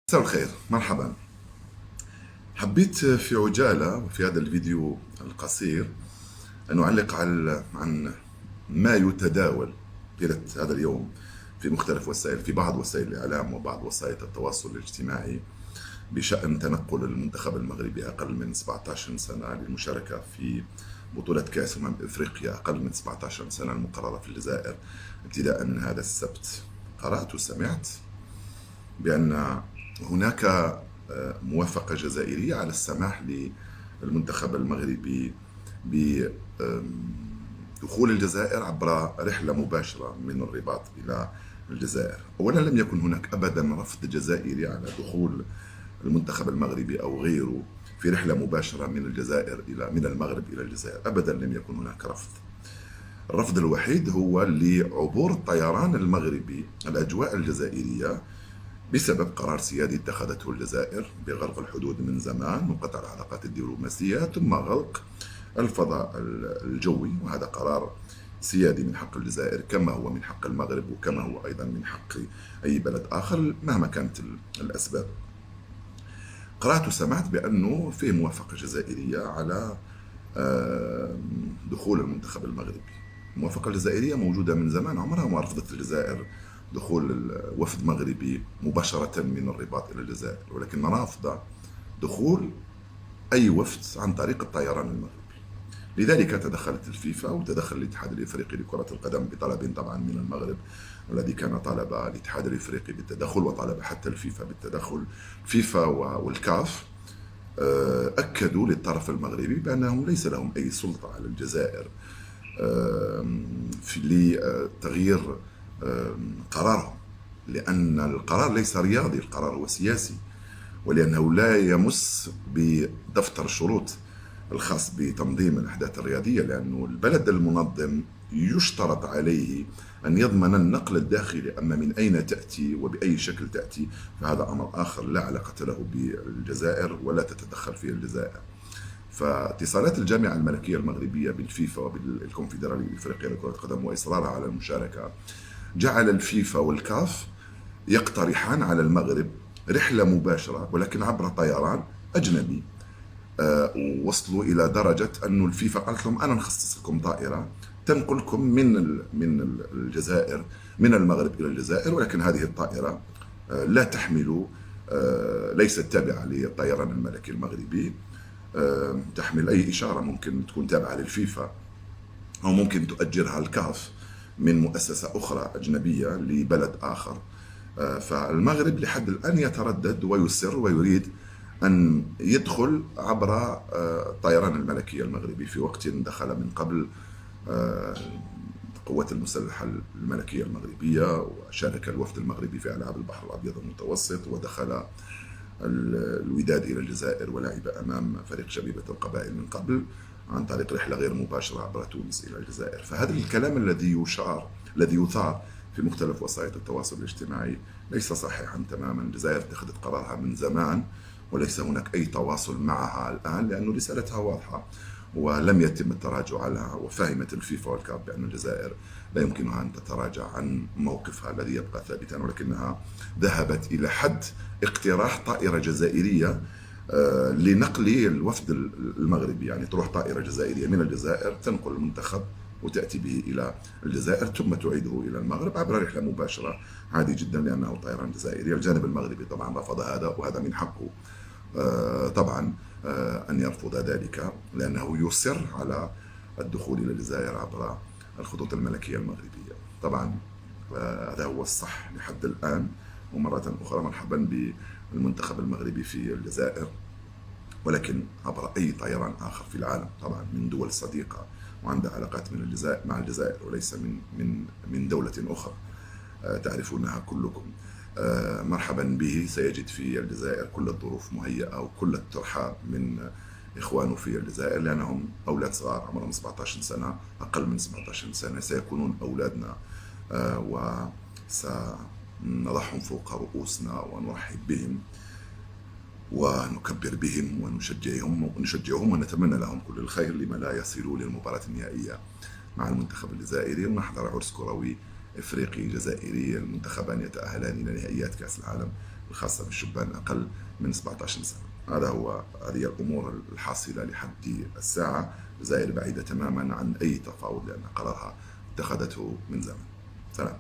مساء الخير، مرحبا. حبيت في عجالة وفي هذا الفيديو القصير أن أعلق عن ما يتداول طيلة هذا اليوم في مختلف في بعض وسائل الإعلام وبعض وسائل التواصل الاجتماعي بشأن تنقل المنتخب المغربي أقل من 17 سنة للمشاركة في بطولة كأس إفريقيا أقل من 17 سنة المقررة في الجزائر ابتداء من هذا السبت. قرأت وسمعت بأن هناك موافقة جزائرية على السماح للمنتخب المغربي بدخول الجزائر عبر رحلة مباشرة من الرباط إلى الجزائر. أولا، لم يكن هناك أبدا رفض جزائري على دخول المنتخب المغربي أو غيره في رحلة مباشرة من المغرب إلى الجزائر. أبدا لم يكن هناك رفض. الرفض الوحيد هو لعبور الطيران المغربي الأجواء الجزائرية بسبب قرار سيادي اتخذته الجزائر بغلق الحدود من زمان وقطع العلاقات الدبلوماسية ثم غلق الفضاء الجوي، وهذا قرار سيادي من حق الجزائر كما هو من حق المغرب وكما هو أيضا من حق أي بلد آخر مهما كانت الأسباب. قرأت وسمعت بأنه في موافقة جزائرية على دخول المنتخب المغربي. الموافقة الجزائرية موجودة من زمان، عمرها ما رفضت الجزائر دخول وفد مغربي مباشرة من الرباط إلى الجزائر، ولكن رافضة دخول أي وفد عن طريق الطيران المغربي. لذلك تدخلت الفيفا وتدخل الاتحاد الإفريقي لكرة القدم بطلب طبعا من المغرب الذي كان طالب الاتحاد الإفريقي بالتدخل وطالب حتى الفيفا بالتدخل. فيفا والكاف أكدوا للطرف المغربي بأنهم ليس لهم أي سلطة على الجزائر لتغيير قرارهم، لأن القرار ليس رياضي، القرار هو سياسي، ولأنه لا يمس بدفتر الشروط الخاص بتنظيم الأحداث الرياضية، لأنه البلد المنظم يشترط عليه أن يضمن النقل الداخلي. أما من أين تأتي وبأي شكل تأتي فهذا أمر آخر لا علاقة له بالجزائر ولا تتدخل فيه الجزائر. فاتصالات الجامعة الملكية المغربية بالفيفا وبالكونفدرالية الإفريقية لكرة القدم وإصرارها على المشاركة جعل الفيفا والكاف يقترحان على المغرب رحلة مباشرة ولكن عبر طيران أجنبي. وصلوا إلى درجة أن الفيفا قالت لهم أنا نخصص لكم طائرة تنقلكم من الجزائر، من المغرب إلى الجزائر، ولكن هذه الطائرة لا تحمل، ليست تابعة للطيران الملكي المغربي، تحمل أي إشارة ممكن تكون تابعة للفيفا أو ممكن تؤجرها الكاف من مؤسسة أخرى أجنبية لبلد آخر. فالمغرب لحد الآن يتردد ويصر ويريد أن يدخل عبر الطيران الملكي المغربي في وقت دخل من قبل القوات المسلحة الملكية المغربية، وشارك الوفد المغربي في ألعاب البحر الأبيض المتوسط، ودخل الوداد إلى الجزائر ولعب أمام فريق شبيبة القبائل من قبل عن طريق رحلة غير مباشرة عبر تونس إلى الجزائر. فهذا الكلام الذي يثار في مختلف وسائل التواصل الاجتماعي ليس صحيحا تماما. الجزائر اتخذت قرارها من زمان وليس هناك أي تواصل معها الآن، لأن رسالتها واضحة ولم يتم التراجع عنها، وفهمت الفيفا والكاف بأن الجزائر لا يمكنها أن تتراجع عن موقفها الذي يبقى ثابتا، ولكنها ذهبت إلى حد اقتراح طائرة جزائرية لنقل الوفد المغربي، يعني تروح طائرة جزائرية من الجزائر تنقل المنتخب وتأتي به إلى الجزائر ثم تعيده إلى المغرب عبر رحلة مباشرة عادي جدا لأنه طيران جزائري. الجانب المغربي طبعا رفض هذا، وهذا من حقه طبعا أن يرفض ذلك، لأنه يصر على الدخول إلى الجزائر عبر الخطوط الملكية المغربية. طبعا هذا هو الصح لحد الآن. ومرة أخرى مرحبا بالمنتخب المغربي في الجزائر، ولكن عبر أي طيران آخر في العالم، طبعا من دول صديقة وعندها علاقات من الجزائر مع الجزائر وليس من دولة أخرى تعرفونها كلكم. مرحبا به. سيجد في الجزائر كل الظروف مهيئة وكل الترحاب من إخوانه في الجزائر، لأنهم أولاد صغار عمرهم 17 سنة، أقل من 17 سنة سيكونون أولادنا، وسنضعهم فوق رؤوسنا ونرحب بهم ونكبر بهم ونشجعهم ونتمنى لهم كل الخير لما لا يصلوا للمباراة النهائية مع المنتخب الجزائري، ونحضر عرس كروي إفريقي جزائري. المنتخبان يتأهلان إلى نهائيات كأس العالم الخاصة بالشبان أقل من 17 سنة. هذه الأمور الحاصلة لحد الساعة. الجزائر بعيدة تماما عن أي تفاوض، لأن قرارها اتخذته من زمن. سلام.